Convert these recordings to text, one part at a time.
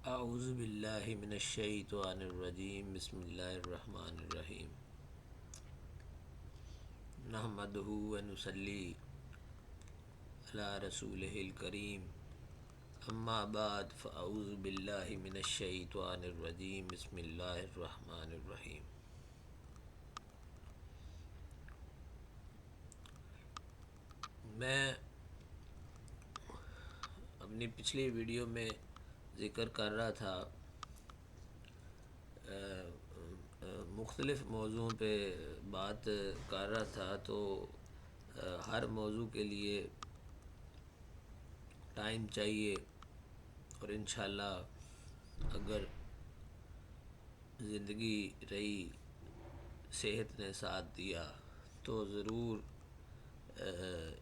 اعوذ باللہ من الشیطان الرجیم بسم اللہ الرحمن الرحیم نحمدہ ونصلی علی رسولہ الکریم اما بعد فاعوذ باللہ من الشیطان الرجیم بسم اللہ الرحمن الرحیم۔ میں اپنی پچھلی ویڈیو میں ذکر کر رہا تھا مختلف موضوعوں پہ بات کر رہا تھا، تو ہر موضوع کے لیے ٹائم چاہیے، اور انشاءاللہ اگر زندگی رہی، صحت نے ساتھ دیا تو ضرور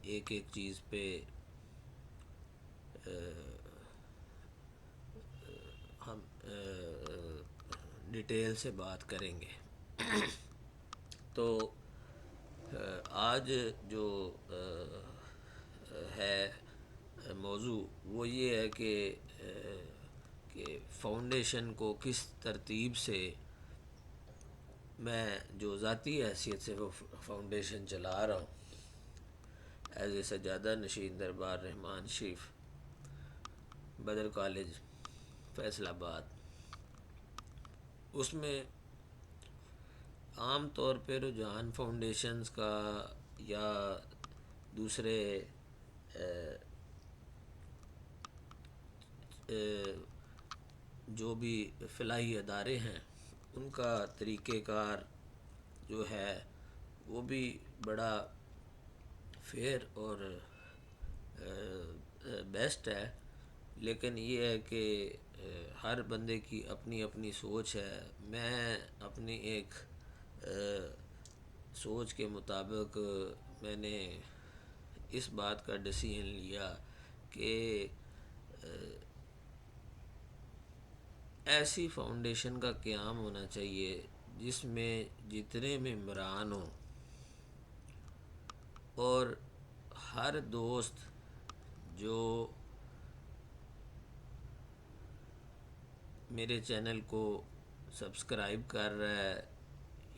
ایک ایک چیز پہ ہم ڈیٹیل سے بات کریں گے۔ تو آج جو ہے موضوع وہ یہ ہے کہ فاؤنڈیشن کو کس ترتیب سے میں جو ذاتی حیثیت سے وہ فاؤنڈیشن چلا رہا ہوں ایز اے سجادہ نشین دربار رحمان شریف بدر کالج فیصل آباد، اس میں عام طور پہ رجحان فاؤنڈیشنز کا یا دوسرے جو بھی فلاحی ادارے ہیں ان کا طریقہ کار جو ہے وہ بھی بڑا فیئر اور بیسٹ ہے، لیکن یہ ہے کہ ہر بندے کی اپنی اپنی سوچ ہے۔ میں اپنی ایک سوچ کے مطابق میں نے اس بات کا ڈیسیژن لیا کہ ایسی فاؤنڈیشن کا قیام ہونا چاہیے جس میں جتنے ممبران ہوں اور ہر دوست جو میرے چینل کو سبسکرائب کر رہا ہے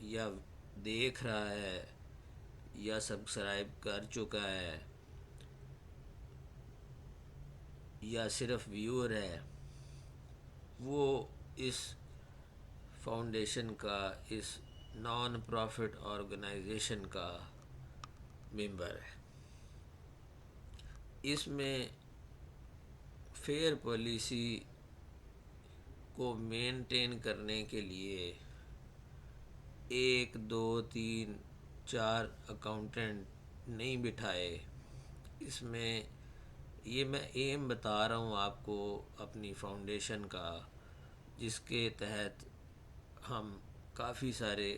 یا دیکھ رہا ہے یا سبسکرائب کر چکا ہے یا صرف ویور ہے، وہ اس فاؤنڈیشن کا، اس نان پروفٹ آرگنائزیشن کا ممبر ہے۔ اس میں فیئر پالیسی کو مینٹین کرنے کے لیے ایک دو تین چار اکاؤنٹنٹ نہیں بٹھائے، اس میں یہ میں ایم بتا رہا ہوں آپ کو اپنی فاؤنڈیشن کا، جس کے تحت ہم کافی سارے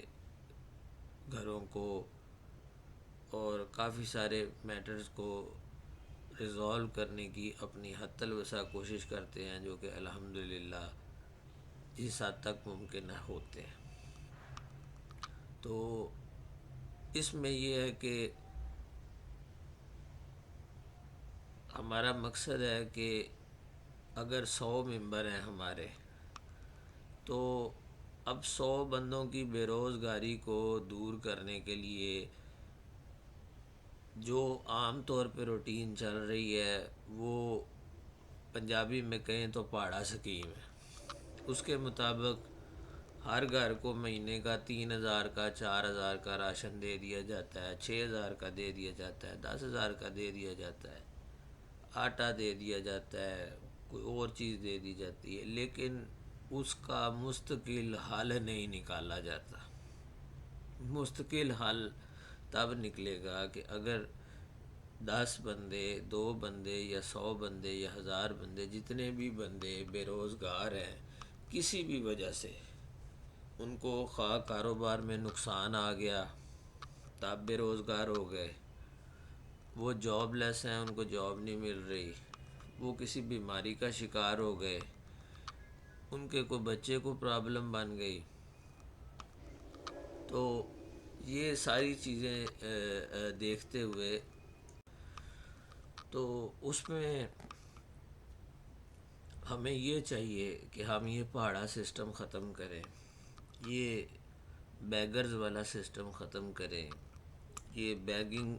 گھروں کو اور کافی سارے میٹرز کو ریزالو کرنے کی اپنی حد الوسع کوشش کرتے ہیں، جو کہ الحمدللہ اس حد تک ممکن ہوتے ہیں۔ تو اس میں یہ ہے کہ ہمارا مقصد ہے کہ اگر 100 ممبر ہیں ہمارے، تو اب 100 بندوں کی بے روزگاری کو دور کرنے کے لیے جو عام طور پہ روٹین چل رہی ہے وہ پنجابی میں کہیں تو پہاڑا سکیم ہے۔ اس کے مطابق ہر گھر کو مہینے کا 3,000 کا 4,000 کا راشن دے دیا جاتا ہے، 6,000 کا دے دیا جاتا ہے، 10,000 کا دے دیا جاتا ہے، آٹا دے دیا جاتا ہے، کوئی اور چیز دے دی جاتی ہے، لیکن اس کا مستقل حل نہیں نکالا جاتا۔ مستقل حل تب نکلے گا کہ اگر 10 بندے، 2 بندے یا 100 بندے یا 1000 بندے، جتنے بھی بندے بے روزگار ہیں کسی بھی وجہ سے، ان کو خواہ کاروبار میں نقصان آ گیا تب بے روزگار ہو گئے، وہ جاب لیس ہیں، ان کو جاب نہیں مل رہی، وہ کسی بیماری کا شکار ہو گئے، ان کے کوئی بچے کو پرابلم بن گئی، تو یہ ساری چیزیں دیکھتے ہوئے تو اس میں ہمیں یہ چاہیے کہ ہم یہ پہاڑا سسٹم ختم کریں، یہ بیگرز والا سسٹم ختم کریں، یہ بیگنگ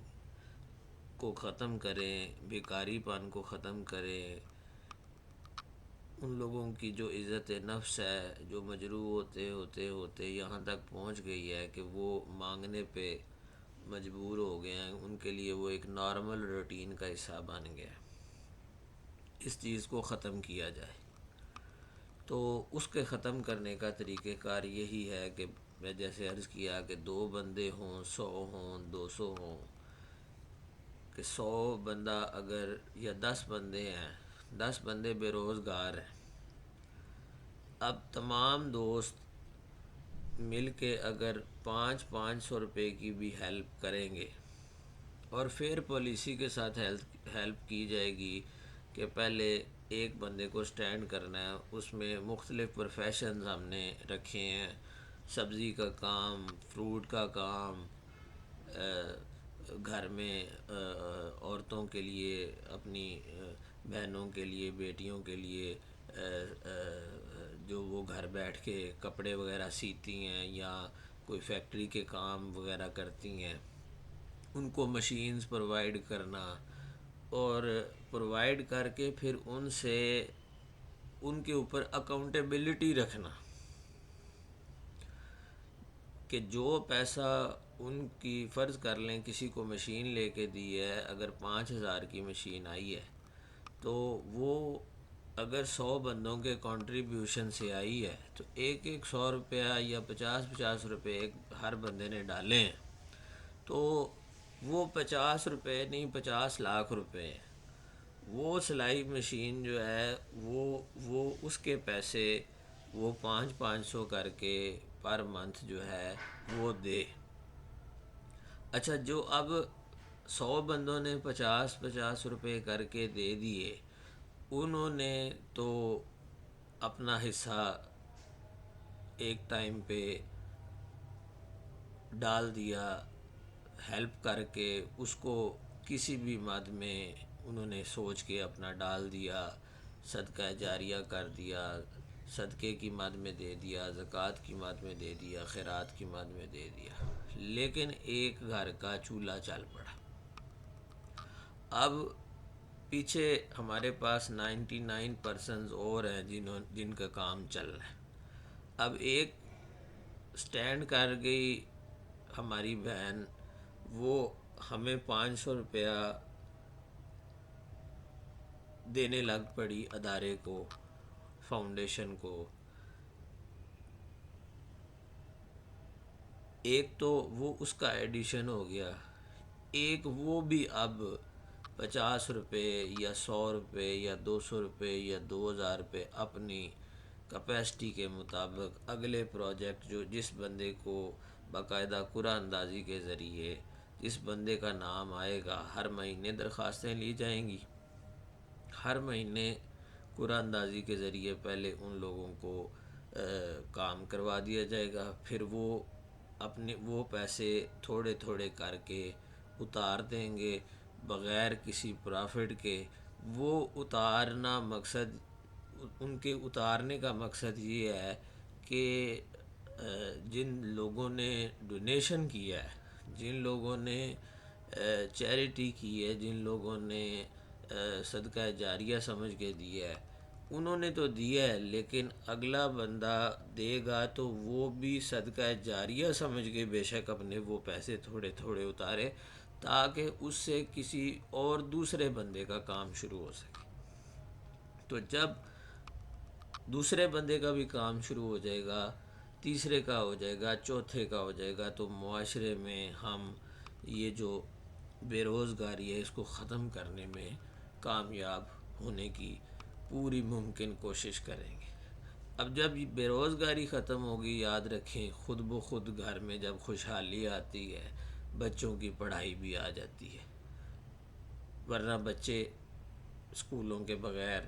کو ختم کریں، بیکاری پان کو ختم کریں، ان لوگوں کی جو عزت نفس ہے، جو مجروح ہوتے ہوتے ہوتے یہاں تک پہنچ گئی ہے کہ وہ مانگنے پہ مجبور ہو گئے ہیں، ان کے لیے وہ ایک نارمل روٹین کا حصہ بن گیا ہے، اس چیز کو ختم کیا جائے۔ تو اس کے ختم کرنے کا طریقہ کار یہی ہے کہ میں جیسے عرض کیا کہ 2 بندے ہوں، 100 ہوں، 200 ہوں، کہ 100 بندہ اگر یا 10 بندے ہیں، 10 بندے بے روزگار ہیں، اب تمام دوست مل کے اگر 500 روپے کی بھی ہیلپ کریں گے اور فیئر پالیسی کے ساتھ ہیلپ کی جائے گی کہ پہلے ایک بندے کو سٹینڈ کرنا ہے، اس میں مختلف پروفیشنز ہم نے رکھے ہیں، سبزی کا کام، فروٹ کا کام، گھر میں عورتوں کے لیے، اپنی بہنوں کے لیے، بیٹیوں کے لیے جو وہ گھر بیٹھ کے کپڑے وغیرہ سیتی ہیں یا کوئی فیکٹری کے کام وغیرہ کرتی ہیں، ان کو مشینز پرووائڈ کرنا، اور پرووائڈ کر کے پھر ان سے ان کے اوپر اکاؤنٹیبلٹی رکھنا کہ جو پیسہ ان کی، فرض کر لیں کسی کو مشین لے کے دی ہے، اگر 5,000 کی مشین آئی ہے تو وہ اگر 100 بندوں کے کنٹریبیوشن سے آئی ہے تو ایک 100 روپیہ یا 50 روپے ہر بندے نے ڈالے ہیں، تو وہ 50 روپے نہیں 50 لاکھ روپے ہیں۔ وہ سلائی مشین جو ہے وہ اس کے پیسے وہ 500 کر کے پر منتھ جو ہے وہ دے۔ اچھا، جو اب 100 بندوں نے 50 روپے کر کے دے دیے، انہوں نے تو اپنا حصہ ایک ٹائم پہ ڈال دیا، ہیلپ کر کے اس کو کسی بھی مد میں انہوں نے سوچ کے اپنا ڈال دیا، صدقہ جاریہ کر دیا، صدقے کی مد میں دے دیا، زکوٰۃ کی مد میں دے دیا، خیرات کی مد میں دے دیا، لیکن ایک گھر کا چولہا چل پڑا۔ اب پیچھے ہمارے پاس 99% اور ہیں جن کا کام چل رہا ہے۔ اب ایک سٹینڈ کر گئی ہماری بہن، وہ ہمیں 500 روپیہ دینے لگ پڑی ادارے کو، فاؤنڈیشن کو۔ ایک تو وہ اس کا ایڈیشن ہو گیا، ایک وہ بھی اب 50 روپے یا 100 روپے یا 200 روپے یا 2,000 روپے اپنی کیپیسٹی کے مطابق اگلے پروجیکٹ جو جس بندے کو باقاعدہ قرعہ اندازی کے ذریعے جس بندے کا نام آئے گا، ہر مہینے درخواستیں لی جائیں گی، ہر مہینے قرعہ اندازی کے ذریعے پہلے ان لوگوں کو کام کروا دیا جائے گا، پھر وہ اپنے وہ پیسے تھوڑے تھوڑے کر کے اتار دیں گے بغیر کسی پرافٹ کے۔ وہ اتارنا مقصد، ان کے اتارنے کا مقصد یہ ہے کہ جن لوگوں نے ڈونیشن کیا ہے، جن لوگوں نے چیریٹی کی ہے، جن لوگوں نے صدقہ جاریہ سمجھ کے دیا ہے، انہوں نے تو دیا ہے، لیکن اگلا بندہ دے گا تو وہ بھی صدقہ جاریہ سمجھ کے بے شک اپنے وہ پیسے تھوڑے تھوڑے اتارے، تاکہ اس سے کسی اور دوسرے بندے کا کام شروع ہو سکے۔ تو جب دوسرے بندے کا بھی کام شروع ہو جائے گا، تیسرے کا ہو جائے گا، چوتھے کا ہو جائے گا، تو معاشرے میں ہم یہ جو بے روزگاری ہے اس کو ختم کرنے میں کامیاب ہونے کی پوری ممکن کوشش کریں گے۔ اب جب بے روزگاری ختم ہوگی، یاد رکھیں خود بخود گھر میں جب خوشحالی آتی ہے، بچوں کی پڑھائی بھی آ جاتی ہے، ورنہ بچے اسکولوں کے بغیر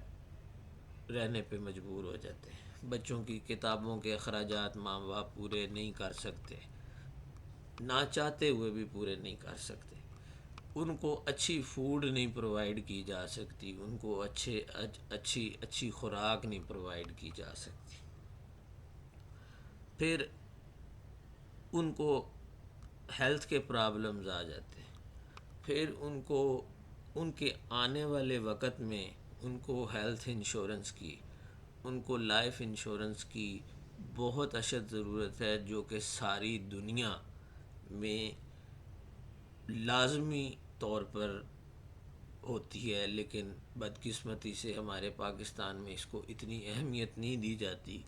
رہنے پہ مجبور ہو جاتے ہیں، بچوں کی کتابوں کے اخراجات ماں باپ پورے نہیں کر سکتے، نہ چاہتے ہوئے بھی پورے نہیں کر سکتے۔ ان کو اچھی فوڈ نہیں پرووائڈ کی جا سکتی، ان کو اچھی خوراک نہیں پرووائڈ کی جا سکتی، پھر ان کو ہیلتھ کے پرابلمز آ جاتے ہیں، پھر ان کو ان کے آنے والے وقت میں ان کو ہیلتھ انشورنس کی، ان کو لائف انشورنس کی بہت اشد ضرورت ہے، جو کہ ساری دنیا میں لازمی طور پر ہوتی ہے، لیکن بدقسمتی سے ہمارے پاکستان میں اس کو اتنی اہمیت نہیں دی جاتی،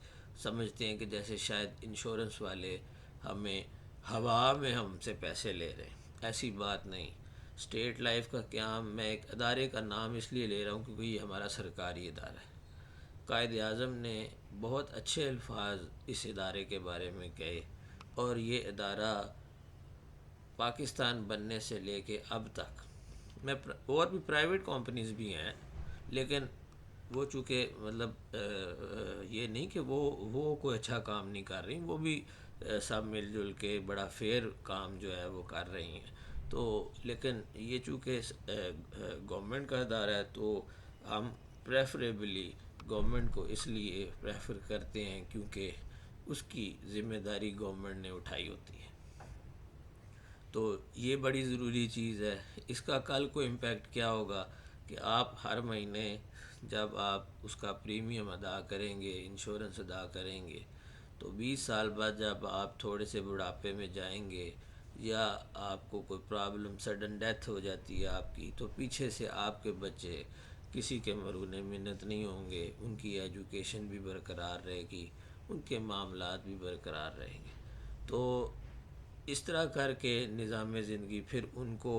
سمجھتے ہیں کہ جیسے شاید انشورنس والے ہمیں ہوا میں ہم سے پیسے لے رہے ہیں، ایسی بات نہیں۔ اسٹیٹ لائف کا قیام، میں ایک ادارے کا نام اس لیے لے رہا ہوں کیونکہ یہ ہمارا سرکاری ادارہ ہے، قائد اعظم نے بہت اچھے الفاظ اس ادارے کے بارے میں کہے، اور یہ ادارہ پاکستان بننے سے لے کے اب تک، میں اور بھی پرائیویٹ کمپنیز بھی ہیں، لیکن وہ چونکہ مطلب یہ نہیں کہ وہ کوئی اچھا کام نہیں کر رہی، وہ بھی سب مل جل کے بڑا فیئر کام جو ہے وہ کر رہی ہیں، تو لیکن یہ چونکہ گورنمنٹ کا ادارہ ہے تو ہم پریفریبلی گورنمنٹ کو اس لیے پریفر کرتے ہیں کیونکہ اس کی ذمہ داری گورنمنٹ نے اٹھائی ہوتی ہے، تو یہ بڑی ضروری چیز ہے۔ اس کا کل کو امپیکٹ کیا ہوگا کہ آپ ہر مہینے جب آپ اس کا پریمیم ادا کریں گے، انشورنس ادا کریں گے، تو 20 سال بعد جب آپ تھوڑے سے بڑھاپے میں جائیں گے یا آپ کو کوئی پرابلم، سڈن ڈیتھ ہو جاتی ہے آپ کی، تو پیچھے سے آپ کے بچے کسی کے مرہون منت نہیں ہوں گے، ان کی ایجوکیشن بھی برقرار رہے گی، ان کے معاملات بھی برقرار رہیں گے، تو اس طرح کر کے نظام زندگی پھر ان کو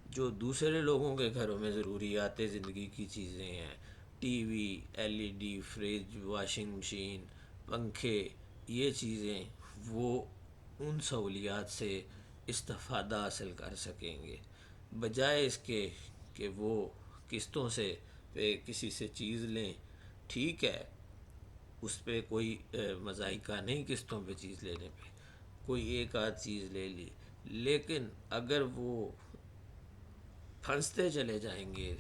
جو دوسرے لوگوں کے گھروں میں ضروریات زندگی کی چیزیں ہیں، T V, LED، fridge, washing machine, پنکھے، یہ چیزیں وہ ان سہولیات سے استفادہ حاصل کر سکیں گے، بجائے اس کے کہ وہ قسطوں سے پہ کسی سے چیز لیں۔ ٹھیک ہے، اس پہ کوئی مضائقہ نہیں، قسطوں پہ چیز لینے پہ کوئی ایک آدھ چیز لے لی، لیکن اگر وہ پھنستے چلے جائیں گے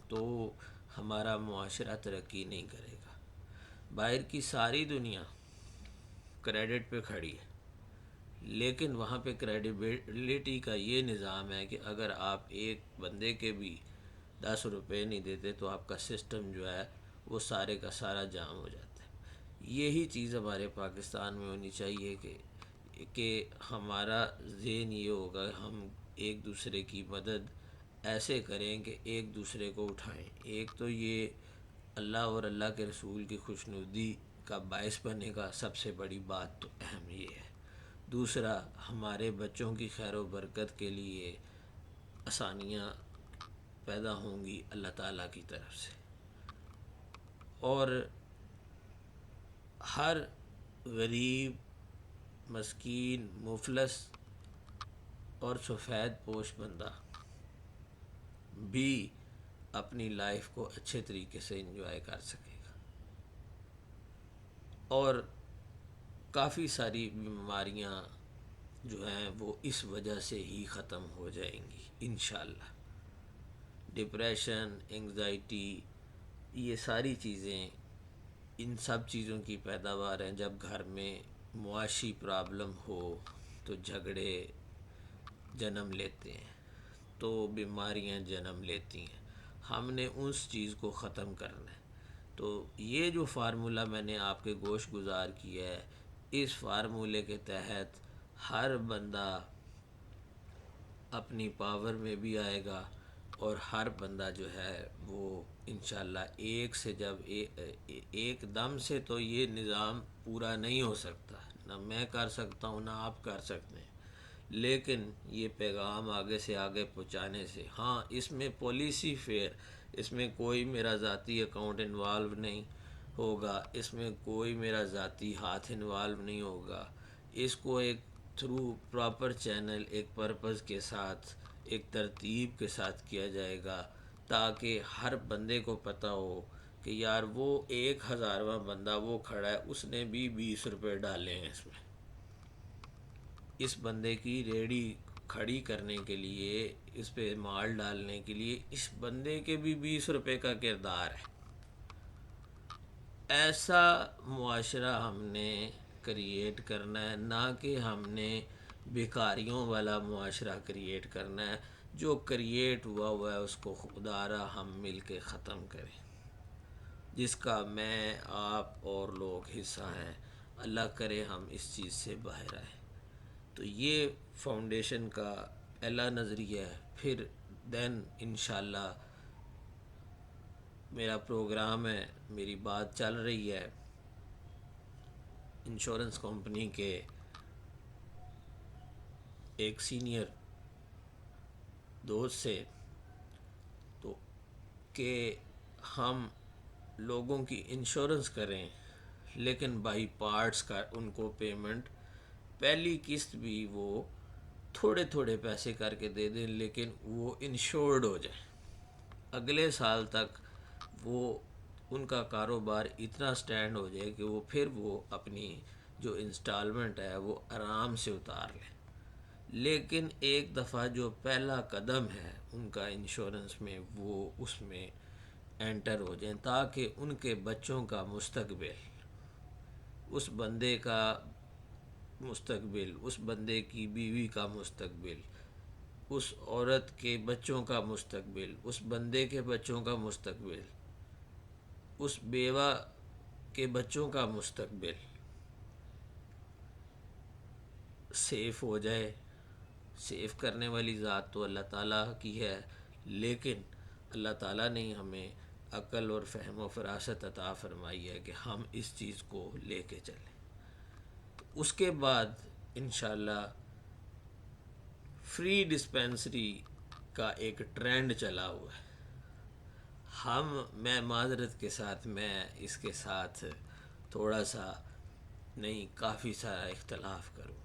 تو ہمارا معاشرہ ترقی نہیں کرے گا۔ باہر کی ساری دنیا کریڈٹ پہ کھڑی ہے، لیکن وہاں پہ کریڈیبلٹی کا یہ نظام ہے کہ اگر آپ ایک بندے کے بھی 10 روپے نہیں دیتے تو آپ کا سسٹم جو ہے وہ سارے کا سارا جام ہو جاتا ہے۔ یہی چیز ہمارے پاکستان میں ہونی چاہیے کہ ہمارا ذہن یہ ہوگا، ہم ایک دوسرے کی مدد ایسے کریں کہ ایک دوسرے کو اٹھائیں۔ ایک تو یہ اللہ اور اللہ کے رسول کی خوشنودی کا باعث بنے گا، سب سے بڑی بات تو اہم یہ ہے۔ دوسرا، ہمارے بچوں کی خیر و برکت کے لیے آسانیاں پیدا ہوں گی اللہ تعالیٰ کی طرف سے، اور ہر غریب، مسکین، مفلس اور سفید پوش بندہ بھی اپنی لائف کو اچھے طریقے سے انجوائے کر سکے گا، اور کافی ساری بیماریاں جو ہیں وہ اس وجہ سے ہی ختم ہو جائیں گی انشاءاللہ۔ ڈپریشن، انگزائٹی، یہ ساری چیزیں، ان سب چیزوں کی پیداوار ہیں۔ جب گھر میں معاشی پرابلم ہو تو جھگڑے جنم لیتے ہیں، تو بیماریاں جنم لیتی ہیں، ہم نے اس چیز کو ختم کرنا ہے۔ تو یہ جو فارمولہ میں نے آپ کے گوش گزار کیا ہے، اس فارمولے کے تحت ہر بندہ اپنی پاور میں بھی آئے گا، اور ہر بندہ جو ہے وہ انشاءاللہ ایک سے جب ایک دم سے تو یہ نظام پورا نہیں ہو سکتا، نہ میں کر سکتا ہوں نہ آپ کر سکتے ہیں، لیکن یہ پیغام آگے سے آگے پہنچانے سے، ہاں اس میں پالیسی فیئر، اس میں کوئی میرا ذاتی اکاؤنٹ انوالو نہیں ہوگا، اس میں کوئی میرا ذاتی ہاتھ انوالو نہیں ہوگا، اس کو ایک تھرو پراپر چینل، ایک پرپز کے ساتھ، ایک ترتیب کے ساتھ کیا جائے گا، تاکہ ہر بندے کو پتہ ہو کہ یار وہ 1000واں بندہ وہ کھڑا ہے، اس نے بھی 20 روپے ڈالے ہیں اس میں، اس بندے کی ریڑھی کھڑی کرنے کے لیے، اس پہ مال ڈالنے کے لیے اس بندے کے بھی 20 روپے کا کردار ہے۔ ایسا معاشرہ ہم نے کریٹ کرنا ہے، نہ کہ ہم نے بھکاریوں والا معاشرہ کریٹ کرنا ہے۔ جو کریٹ ہوا ہے اس کو خدارا ہم مل کے ختم کریں، جس کا میں، آپ اور لوگ حصہ ہیں۔ اللہ کرے ہم اس چیز سے باہر آئیں۔ تو یہ فاؤنڈیشن کا پہلا نظریہ ہے۔ پھر دین انشاءاللہ میرا پروگرام ہے، میری بات چل رہی ہے انشورنس کمپنی کے ایک سینئر دوست سے، تو کہ ہم لوگوں کی انشورنس کریں، لیکن بائی پارٹس کا ان کو پیمنٹ، پہلی قسط بھی وہ تھوڑے تھوڑے پیسے کر کے دے دیں، لیکن وہ انشورڈ ہو جائیں۔ اگلے سال تک وہ ان کا کاروبار اتنا سٹینڈ ہو جائے کہ وہ پھر وہ اپنی جو انسٹالمنٹ ہے وہ آرام سے اتار لیں۔ لیکن ایک دفعہ جو پہلا قدم ہے ان کا انشورنس میں، وہ اس میں انٹر ہو جائیں، تاکہ ان کے بچوں کا مستقبل، اس بندے کا مستقبل، اس بندے کی بیوی کا مستقبل، اس عورت کے بچوں کا مستقبل، اس بندے کے بچوں کا مستقبل، اس بیوہ کے بچوں کا مستقبل سیف ہو جائے۔ سیف کرنے والی ذات تو اللہ تعالیٰ کی ہے، لیکن اللہ تعالیٰ نے ہمیں عقل اور فہم و فراست عطا فرمائی ہے کہ ہم اس چیز کو لے کے چلیں۔ اس کے بعد انشاءاللہ فری ڈسپینسری کا ایک ٹرینڈ چلا ہوا ہے۔ میں معذرت کے ساتھ میں اس کے ساتھ تھوڑا سا نہیں، کافی سارا اختلاف کروں گا۔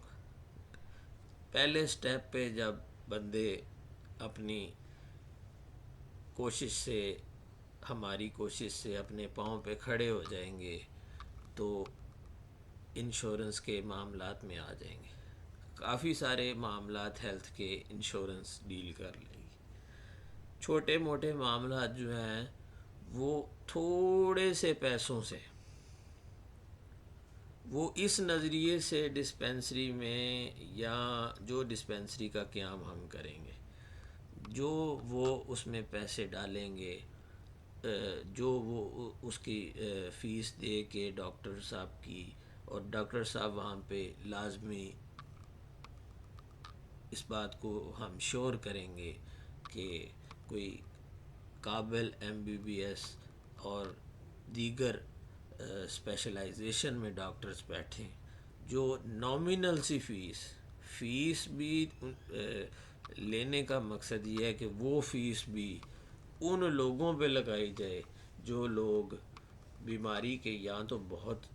پہلے سٹیپ پہ جب بندے اپنی کوشش سے، ہماری کوشش سے اپنے پاؤں پہ کھڑے ہو جائیں گے تو انشورنس کے معاملات میں آ جائیں گے۔ کافی سارے معاملات ہیلتھ کے انشورنس ڈیل کر لیں گے۔ چھوٹے موٹے معاملات جو ہیں وہ تھوڑے سے پیسوں سے، وہ اس نظریے سے ڈسپینسری میں، یا جو ڈسپینسری کا قیام ہم کریں گے، جو وہ اس میں پیسے ڈالیں گے، جو وہ اس کی فیس دے کے ڈاکٹر صاحب کی، اور ڈاکٹر صاحب وہاں پہ لازمی اس بات کو ہم شور کریں گے کہ کوئی قابل MBBS اور دیگر اسپیشلائزیشن میں ڈاکٹرز بیٹھیں، جو نامینل سی فیس بھی لینے کا مقصد یہ ہے کہ وہ فیس بھی ان لوگوں پہ لگائی جائے جو لوگ بیماری کے یا تو بہت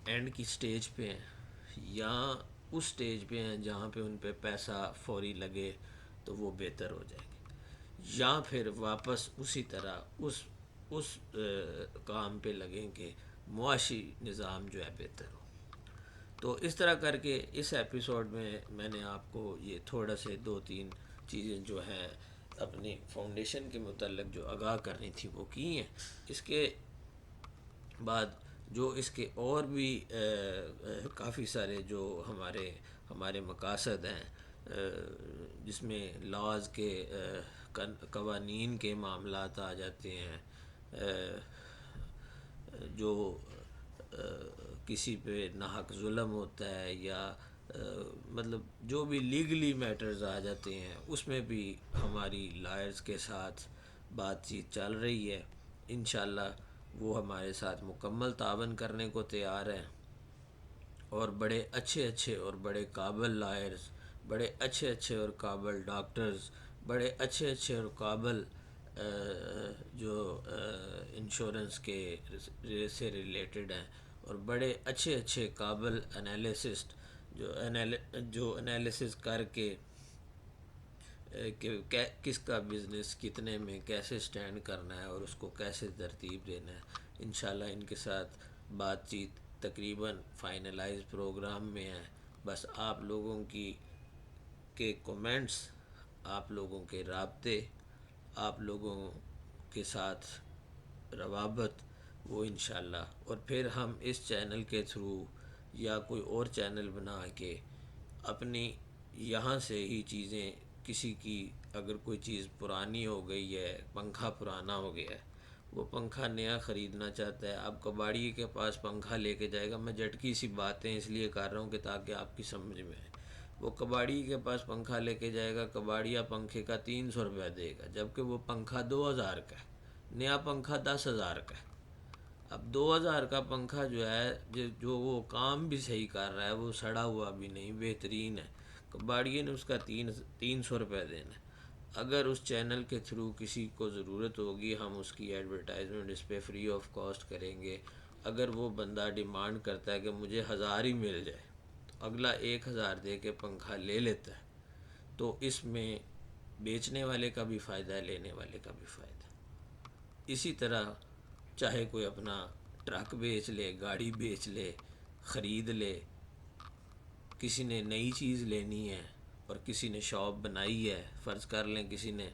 اینڈ کی سٹیج پہ ہیں، یا اس سٹیج پہ ہیں جہاں پہ ان پہ پیسہ فوری لگے تو وہ بہتر ہو جائیں گے، یا پھر واپس اسی طرح اس کام پہ لگیں کہ معاشی نظام جو ہے بہتر ہو۔ تو اس طرح کر کے اس ایپیسوڈ میں میں نے آپ کو یہ تھوڑا سے 2-3 چیزیں جو ہیں اپنی فاؤنڈیشن کے متعلق جو آگاہ کرنی تھی وہ کی ہیں۔ اس کے بعد جو اس کے اور بھی کافی سارے جو ہمارے مقاصد ہیں، جس میں لاز کے قوانین کے معاملات آ جاتے ہیں، جو کسی پہ ناحق ظلم ہوتا ہے، یا مطلب جو بھی لیگلی میٹرز آ جاتے ہیں، اس میں بھی ہماری لائرز کے ساتھ بات چیت چل رہی ہے۔ انشاءاللہ وہ ہمارے ساتھ مکمل تعاون کرنے کو تیار ہیں، اور بڑے اچھے اور بڑے قابل لائرز، بڑے اچھے اور قابل ڈاکٹرز، بڑے اچھے اور قابل جو انشورنس کے سے ریلیٹڈ ہیں، اور بڑے اچھے قابل انالیسسٹ جو انالیسس کر کے کہ کس کا بزنس کتنے میں کیسے سٹینڈ کرنا ہے اور اس کو کیسے ترتیب دینا ہے، انشاءاللہ ان کے ساتھ بات چیت تقریباً فائنلائز پروگرام میں ہے۔ بس آپ لوگوں کی کے کومنٹس، آپ لوگوں کے رابطے، آپ لوگوں کے ساتھ روابط، وہ انشاءاللہ، اور پھر ہم اس چینل کے تھرو یا کوئی اور چینل بنا کے اپنی یہاں سے ہی چیزیں، کسی کی اگر کوئی چیز پرانی ہو گئی ہے، پنکھا پرانا ہو گیا ہے، وہ پنکھا نیا خریدنا چاہتا ہے، اب کباڑی کے پاس پنکھا لے کے جائے گا. میں جھٹکی سی باتیں اس لیے کر رہا ہوں کہ تاکہ آپ کی سمجھ میں آئے. وہ کباڑی کے پاس پنکھا لے کے جائے گا، کباڑیا پنکھے کا 300 روپیہ دے گا، جبکہ وہ پنکھا 2000 کا ہے، نیا پنکھا 10,000 کا ہے. اب 2000 کا پنکھا جو ہے، جو وہ کام بھی صحیح کر رہا ہے، وہ سڑا ہوا بھی نہیں، بہترین ہے، کباڑیے نے اس کا 300 روپیہ دینا ہے. اگر اس چینل کے تھرو کسی کو ضرورت ہوگی، ہم اس کی ایڈورٹائزمنٹ اس پہ فری آف کاسٹ کریں گے. اگر وہ بندہ ڈیمانڈ کرتا ہے کہ مجھے 1000 ہی مل جائے، تو اگلا 1000 دے کے پنکھا لے لیتا ہے. تو اس میں بیچنے والے کا بھی فائدہ ہے، لینے والے کا بھی فائدہ ہے. اسی طرح چاہے کوئی اپنا ٹرک بیچ لے، گاڑی بیچ لے، خرید لے. کسی نے نئی چیز لینی ہے اور کسی نے شاپ بنائی ہے، فرض کر لیں کسی نے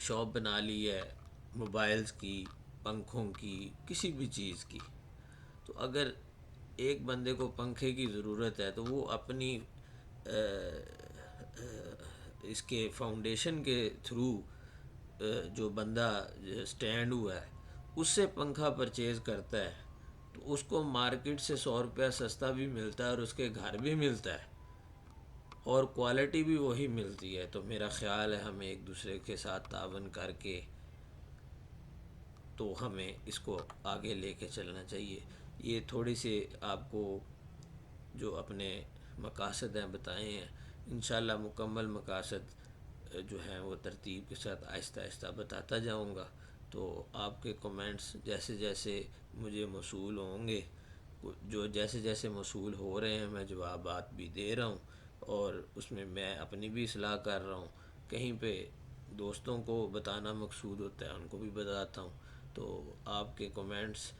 شاپ بنا لی ہے موبائلز کی، پنکھوں کی، کسی بھی چیز کی، تو اگر ایک بندے کو پنکھے کی ضرورت ہے تو وہ اپنی اس کے فاؤنڈیشن کے تھرو جو بندہ سٹینڈ ہوا ہے اس سے پنکھا پرچیز کرتا ہے، تو اس کو مارکیٹ سے 100 روپیہ سستا بھی ملتا ہے اور اس کے گھر بھی ملتا ہے اور کوالٹی بھی وہی ملتی ہے. تو میرا خیال ہے ہمیں ایک دوسرے کے ساتھ تعاون کر کے تو ہمیں اس کو آگے لے کے چلنا چاہیے. یہ تھوڑی سی آپ کو جو اپنے مقاصد ہیں بتائے ہیں، انشاءاللہ مکمل مقاصد جو ہیں وہ ترتیب کے ساتھ آہستہ آہستہ بتاتا جاؤں گا. تو آپ کے کومنٹس جیسے جیسے مجھے موصول ہوں گے، جو جیسے جیسے موصول ہو رہے ہیں، میں جوابات بھی دے رہا ہوں اور اس میں اپنی بھی اصلاح کر رہا ہوں. کہیں پہ دوستوں کو بتانا مقصود ہوتا ہے، ان کو بھی بتاتا ہوں. تو آپ کے کومنٹس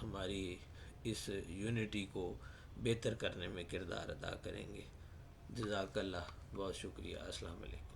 ہماری اس یونٹی کو بہتر کرنے میں کردار ادا کریں گے. جزاک اللہ، بہت شکریہ. السلام علیکم.